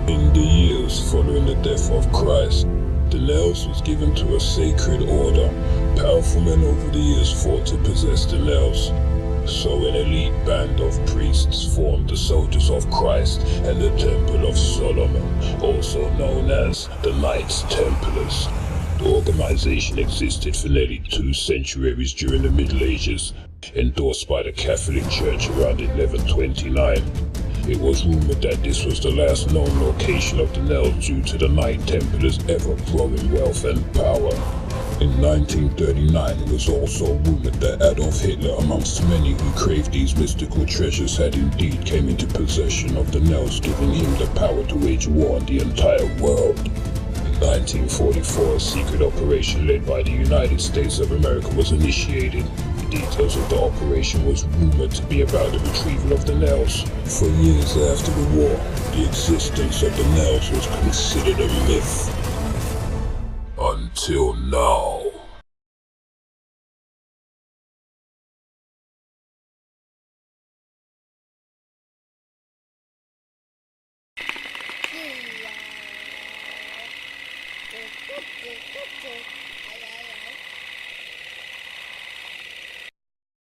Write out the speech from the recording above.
In the years following the death of Christ, the nails was given to a sacred order. Powerful men over the years fought to possess the nails. So an elite band of priests formed the Soldiers of Christ and the Temple of Solomon, also known as the Knights Templars. The organization existed for nearly 2 centuries during the Middle Ages, endorsed by the Catholic Church around 1129. It was rumored that this was the last known location of the nails due to the Knight Templars' ever-growing wealth and power. In 1939, it was also rumored that Adolf Hitler, amongst many who craved these mystical treasures, had indeed came into possession of the nails, giving him the power to wage war on the entire world. In 1944, a secret operation led by the United States of America was initiated. The details of the operation was rumored to be about the retrieval of the nails. For years after the war, the existence of the nails was considered a myth. Until now. Yeah.